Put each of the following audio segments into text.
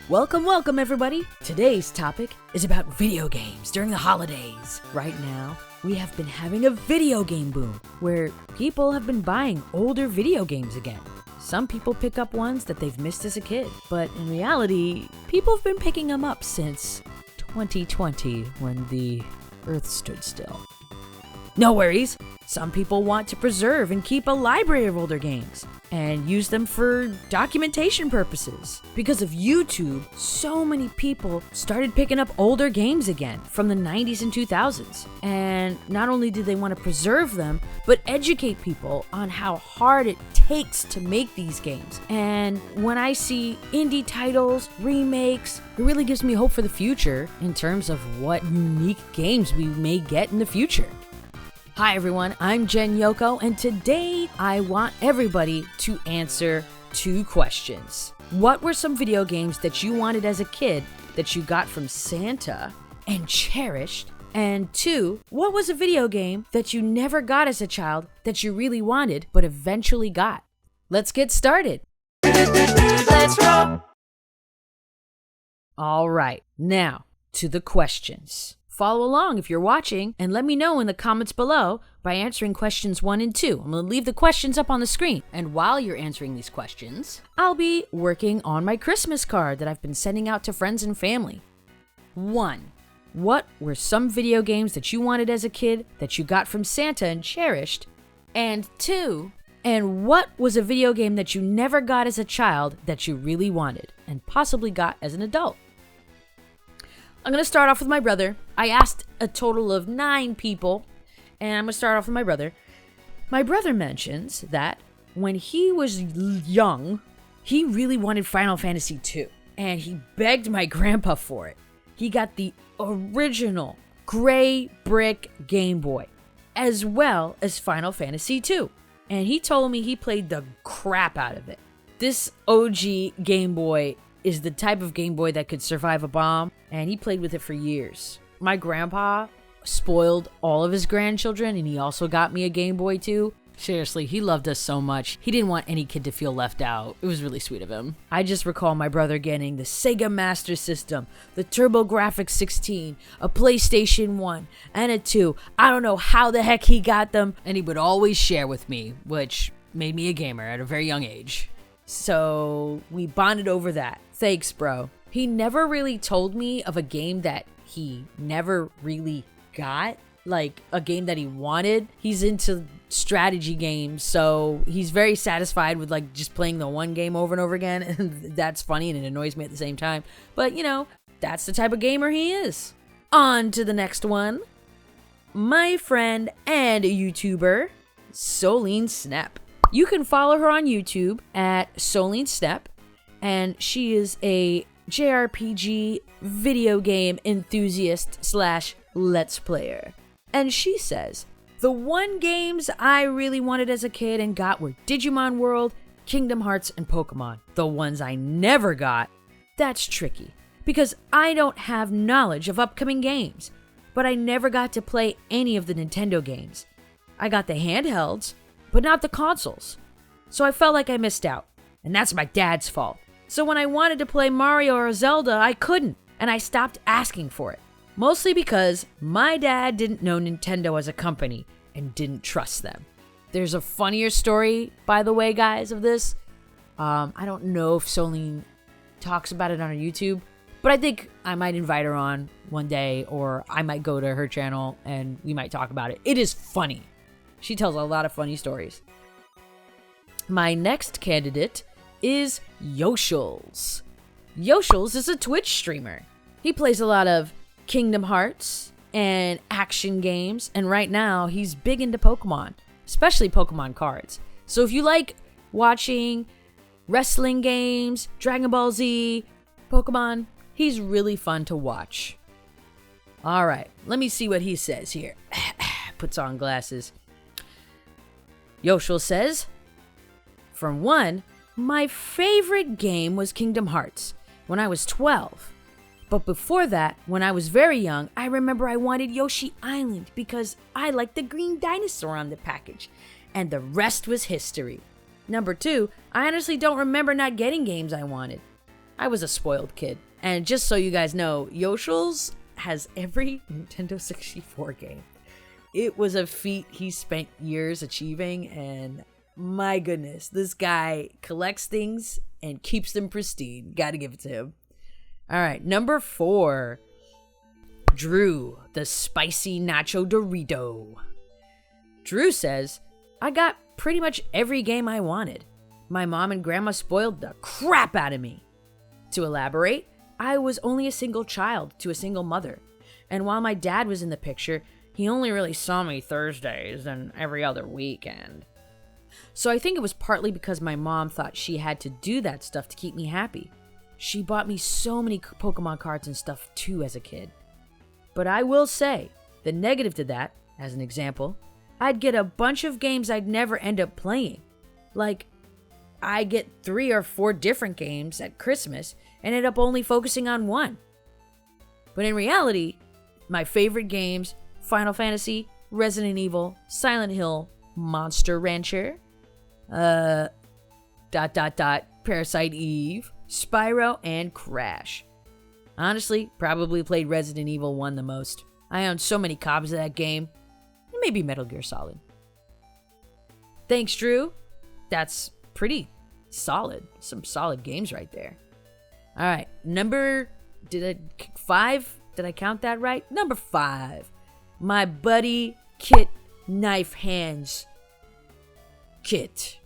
Welcome everybody! Today's topic is about video games during the holidays. Right now, we have been having a video game boom, where people have been buying older video games again. Some people pick up ones that they've missed as a kid, but in reality, people have been picking them up since 2020, when the Earth stood still. No worries! Some people want to preserve and keep a library of older games and use them for documentation purposes. Because of YouTube, so many people started picking up older games again from the 90s and 2000s. And not only do they want to preserve them, but educate people on how hard it takes to make these games. And when I see indie titles, remakes, it really gives me hope for the future in terms of what unique games we may get in the future. Hi everyone, I'm Jen Yoko, and today I want everybody to answer two questions. What were some video games that you wanted as a kid that you got from Santa and cherished? And two, what was a video game that you never got as a child that you really wanted but eventually got? Let's get started. Let's roll. All right, now to the questions. Follow along if you're watching and let me know in the comments below by answering questions 1 and 2. I'm going to leave the questions up on the screen. And while you're answering these questions, I'll be working on my Christmas card that I've been sending out to friends and family. 1. What were some video games that you wanted as a kid that you got from Santa and cherished? And 2. And what was a video game that you never got as a child that you really wanted and possibly got as an adult? I'm going to start off with my brother. I asked a total of 9 people, and I'm going to start off with my brother. My brother mentions that when he was young, he really wanted Final Fantasy II, and he begged my grandpa for it. He got the original gray brick Game Boy, as well as Final Fantasy II, and he told me he played the crap out of it. This OG Game Boy is the type of Game Boy that could survive a bomb, and he played with it for years. My grandpa spoiled all of his grandchildren, and he also got me a Game Boy too. Seriously, he loved us so much. He didn't want any kid to feel left out. It was really sweet of him. I just recall my brother getting the Sega Master System, the TurboGrafx 16, a PlayStation 1, and a 2. I don't know how the heck he got them, and he would always share with me, which made me a gamer at a very young age. So we bonded over that. Thanks, bro. He never really told me of a game that he never really got, like a game that he wanted. He's into strategy games, so he's very satisfied with like just playing the one game over and over again, and that's funny and it annoys me at the same time. But you know, that's the type of gamer he is. On to the next one. My friend and YouTuber, Soline Snap. You can follow her on YouTube at Soline Snap, and she is a JRPG video game enthusiast / let's player. And she says, the one games I really wanted as a kid and got were Digimon World, Kingdom Hearts, and Pokemon. The ones I never got, that's tricky, because I don't have knowledge of upcoming games, but I never got to play any of the Nintendo games. I got the handhelds, but not the consoles. So I felt like I missed out, and that's my dad's fault. So when I wanted to play Mario or Zelda, I couldn't, and I stopped asking for it. Mostly because my dad didn't know Nintendo as a company and didn't trust them. There's a funnier story, by the way, guys, of this. I don't know if Soline talks about it on her YouTube, but I think I might invite her on one day, or I might go to her channel and we might talk about it. It is funny. She tells a lot of funny stories. My next candidate is Yoshils. Yoshils is a Twitch streamer. He plays a lot of Kingdom Hearts and action games, and right now he's big into Pokemon, especially Pokemon cards. So if you like watching wrestling games, Dragon Ball Z, Pokemon, he's really fun to watch. All right, let me see what he says here. Puts on glasses. Yoshil says, from 1, my favorite game was Kingdom Hearts when I was 12. But before that, when I was very young, I remember I wanted Yoshi Island because I liked the green dinosaur on the package. And the rest was history. Number 2, I honestly don't remember not getting games I wanted. I was a spoiled kid. And just so you guys know, Yoshils has every Nintendo 64 game. It was a feat he spent years achieving, and my goodness, this guy collects things and keeps them pristine. Gotta give it to him. All right, number 4. Drew, the spicy nacho Dorito. Drew says, I got pretty much every game I wanted. My mom and grandma spoiled the crap out of me. To elaborate, I was only a single child to a single mother. And while my dad was in the picture, he only really saw me Thursdays and every other weekend. So I think it was partly because my mom thought she had to do that stuff to keep me happy. She bought me so many Pokemon cards and stuff too as a kid. But I will say, the negative to that, as an example, I'd get a bunch of games I'd never end up playing. Like, I get 3 or 4 different games at Christmas and end up only focusing on one. But in reality, my favorite games, Final Fantasy, Resident Evil, Silent Hill, Monster Rancher, Parasite Eve, Spyro, and Crash. Honestly, probably played Resident Evil 1 the most. I own so many copies of that game. Maybe Metal Gear Solid. Thanks, Drew. That's pretty solid. Some solid games right there. All right, number 5? Did I count that right? Number 5. My buddy Kit Knife Hands. Kit.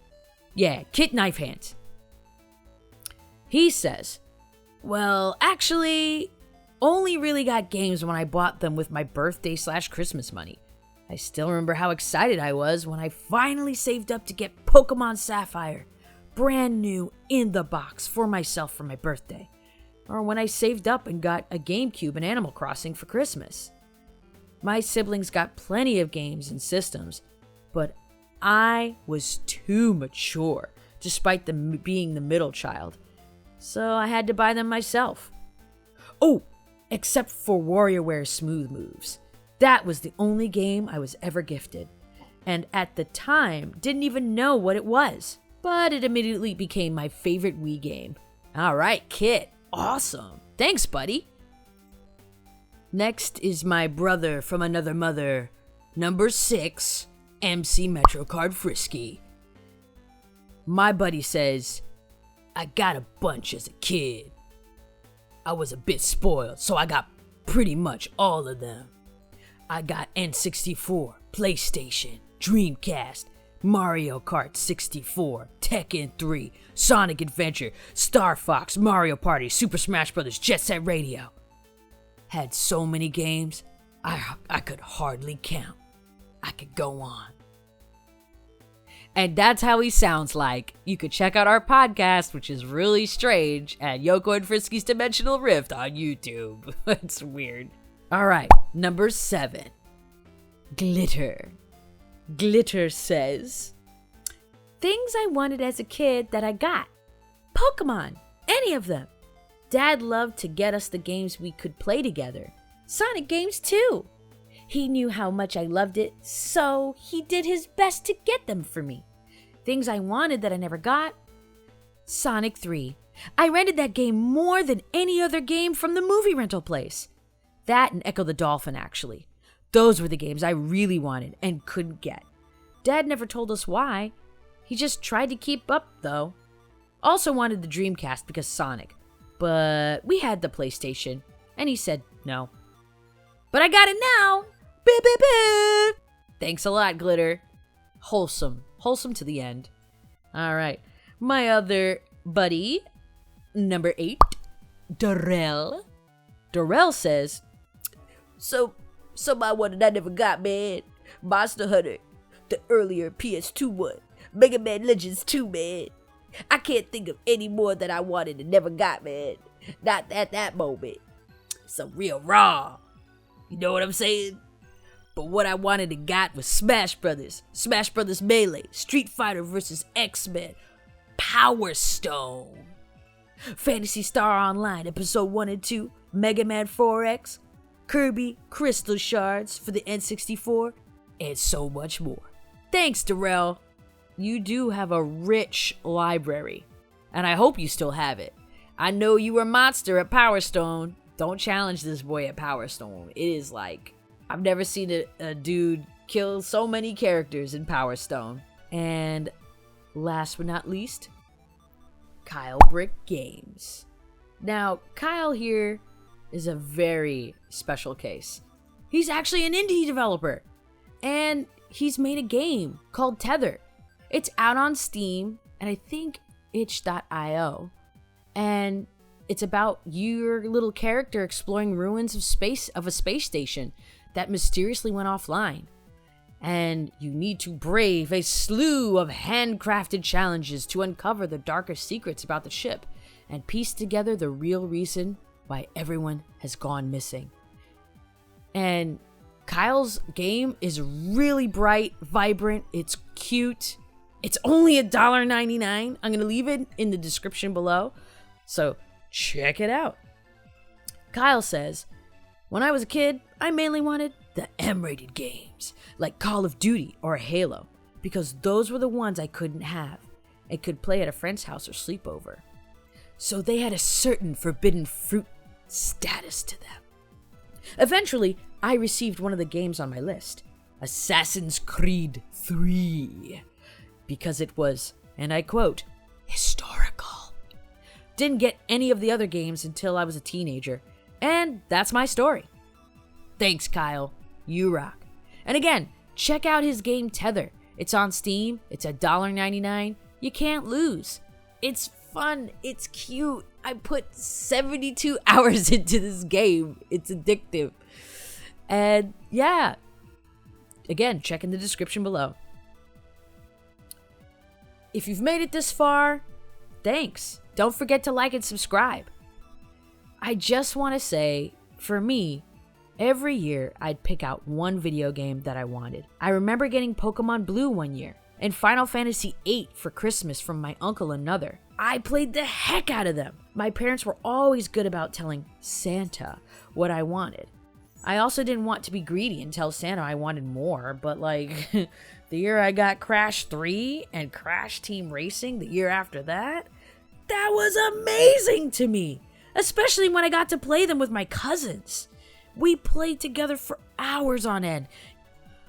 Yeah, Kit Knife Hands. He says, well, actually, only really got games when I bought them with my birthday/Christmas money. I still remember how excited I was when I finally saved up to get Pokemon Sapphire, brand new in the box for myself for my birthday. Or when I saved up and got a GameCube and Animal Crossing for Christmas. My siblings got plenty of games and systems, but I was too mature, despite being the middle child. So I had to buy them myself. Oh, except for WarioWare Smooth Moves. That was the only game I was ever gifted. And at the time, didn't even know what it was. But it immediately became my favorite Wii game. All right, Kit. Awesome. Thanks, buddy. Next is my brother from another mother. Number 6, MC MetroCard Frisky. My buddy says, I got a bunch as a kid. I was a bit spoiled, so I got pretty much all of them. I got N64, PlayStation, Dreamcast, Mario Kart 64, Tekken 3, Sonic Adventure, Star Fox, Mario Party, Super Smash Bros., Jet Set Radio. Had so many games, I could hardly count. I could go on. And that's how he sounds like. You could check out our podcast, which is really strange, at Yoko and Frisky's Dimensional Rift on YouTube. It's weird. All right, number 7. Glitter. Glitter says, things I wanted as a kid that I got. Pokemon, any of them. Dad loved to get us the games we could play together. Sonic games too. He knew how much I loved it, so he did his best to get them for me. Things I wanted that I never got. Sonic 3. I rented that game more than any other game from the movie rental place. That and Echo the Dolphin, actually. Those were the games I really wanted and couldn't get. Dad never told us why. He just tried to keep up, though. Also wanted the Dreamcast because Sonic. But we had the PlayStation, and he said no. But I got it now! Beep, beep, beep. Thanks a lot, Glitter. Wholesome. Wholesome to the end. All right. My other buddy, number 8, Darrell. Darrell says, So my one that I never got, man. Monster Hunter. The earlier PS2 one. Mega Man Legends 2, man. I can't think of any more that I wanted and never got, man. Not at that moment. So real raw. You know what I'm saying? But what I wanted and got was Smash Brothers, Smash Brothers Melee, Street Fighter vs. X-Men, Power Stone, Phantasy Star Online Episode 1 and 2, Mega Man 4X, Kirby Crystal Shards for the N64, and so much more. Thanks, Darrell. You do have a rich library, and I hope you still have it. I know you were a monster at Power Stone. Don't challenge this boy at Power Stone. It is like, I've never seen a dude kill so many characters in Power Stone. And last but not least, Kyle Brick Games. Now, Kyle here is a very special case. He's actually an indie developer, and he's made a game called Tether. It's out on Steam, and I think itch.io, and it's about your little character exploring ruins of a space station that mysteriously went offline. And you need to brave a slew of handcrafted challenges to uncover the darkest secrets about the ship and piece together the real reason why everyone has gone missing. And Kyle's game is really bright, vibrant, it's cute. It's only $1.99. I'm going to leave it in the description below, so check it out. Kyle says, when I was a kid, I mainly wanted the M-rated games, like Call of Duty or Halo, because those were the ones I couldn't have and could play at a friend's house or sleepover. So they had a certain forbidden fruit status to them. Eventually, I received one of the games on my list, Assassin's Creed 3, because it was, and I quote, historical. Didn't get any of the other games until I was a teenager, and that's my story. Thanks, Kyle. You rock. And again, check out his game Tether. It's on Steam. It's $1.99. You can't lose. It's fun. It's cute. I put 72 hours into this game. It's addictive. And yeah, again, check in the description below. If you've made it this far, thanks. Don't forget to like and subscribe. I just want to say, for me, every year I'd pick out one video game that I wanted. I remember getting Pokemon Blue one year and Final Fantasy VIII for Christmas from my uncle another. I played the heck out of them. My parents were always good about telling Santa what I wanted. I also didn't want to be greedy and tell Santa I wanted more, but like the year I got Crash 3 and Crash Team Racing the year after that was amazing to me, especially when I got to play them with my cousins. We played together for hours on end.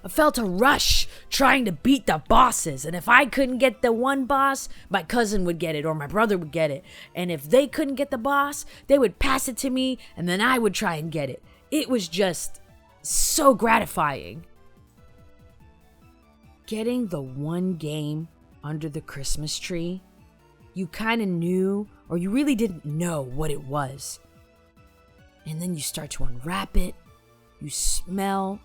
I felt a rush trying to beat the bosses, and if I couldn't get the one boss, my cousin would get it or my brother would get it. And if they couldn't get the boss, they would pass it to me and then I would try and get it. It was just so gratifying. Getting the one game under the Christmas tree, you kind of knew or you really didn't know what it was. And then you start to unwrap it, you smell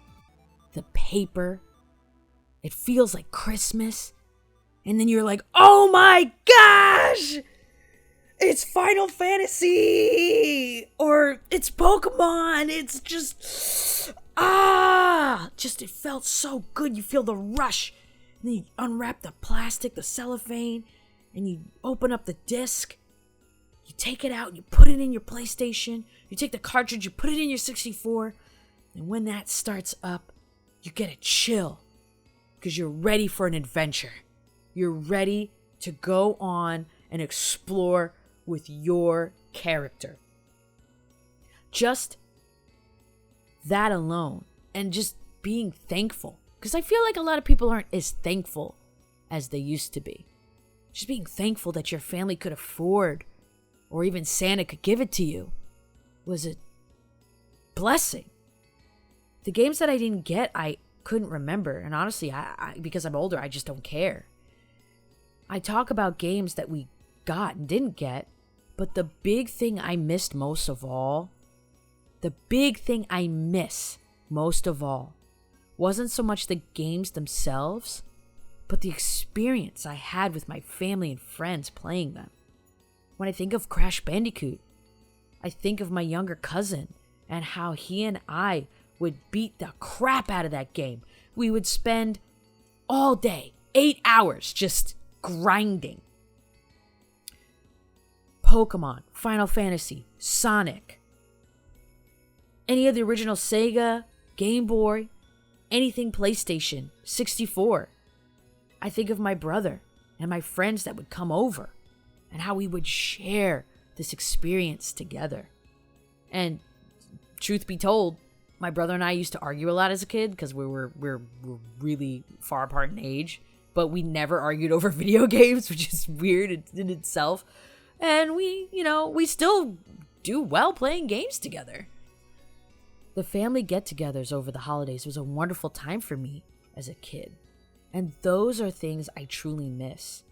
the paper, it feels like Christmas, and then you're like, oh my gosh, it's Final Fantasy, or it's Pokemon, it's just, it felt so good, you feel the rush, and then you unwrap the plastic, the cellophane, and you open up the disc, you take it out, you put it in your PlayStation, you take the cartridge, you put it in your 64, and when that starts up, you get a chill, because you're ready for an adventure. You're ready to go on and explore with your character. Just that alone, and just being thankful, because I feel like a lot of people aren't as thankful as they used to be. Just being thankful that your family could afford, or even Santa could give it to you, was a blessing. The games that I didn't get, I couldn't remember. And honestly, I because I'm older, I just don't care. I talk about games that we got and didn't get, but the big thing I missed most of all, wasn't so much the games themselves, but the experience I had with my family and friends playing them. When I think of Crash Bandicoot, I think of my younger cousin and how he and I would beat the crap out of that game. We would spend all day, 8 hours, just grinding. Pokemon, Final Fantasy, Sonic, any of the original Sega, Game Boy, anything PlayStation, 64. I think of my brother and my friends that would come over and how we would share this experience together. And truth be told, my brother and I used to argue a lot as a kid because we're really far apart in age, but we never argued over video games, which is weird in itself. And we still do well playing games together. The family get-togethers over the holidays was a wonderful time for me as a kid. And those are things I truly miss.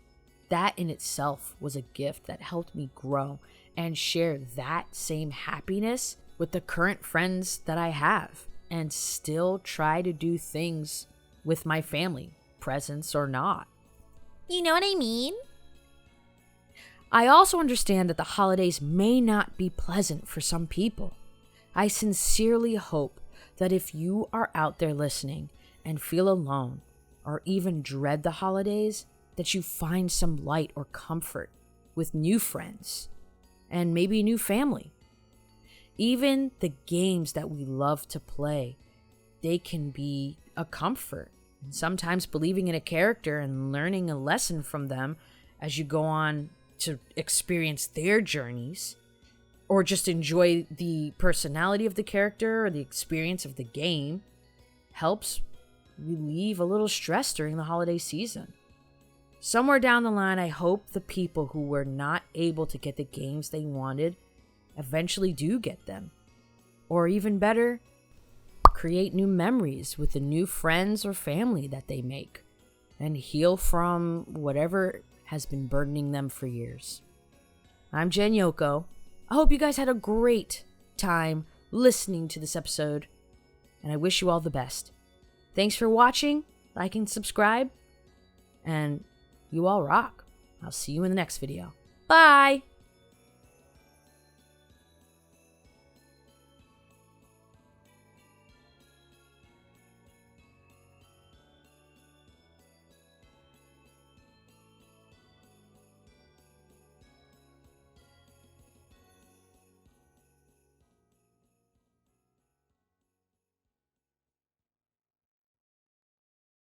That in itself was a gift that helped me grow and share that same happiness with the current friends that I have, and still try to do things with my family, presents or not. You know what I mean? I also understand that the holidays may not be pleasant for some people. I sincerely hope that if you are out there listening and feel alone or even dread the holidays, that you find some light or comfort with new friends and maybe new family. Even the games that we love to play, they can be a comfort. And sometimes believing in a character and learning a lesson from them as you go on to experience their journeys, or just enjoy the personality of the character or the experience of the game, helps relieve a little stress during the holiday season. Somewhere down the line, I hope the people who were not able to get the games they wanted eventually do get them. Or even better, create new memories with the new friends or family that they make, and heal from whatever has been burdening them for years. I'm Jen Yoko. I hope you guys had a great time listening to this episode, and I wish you all the best. Thanks for watching, like and subscribe, and you all rock. I'll see you in the next video. Bye!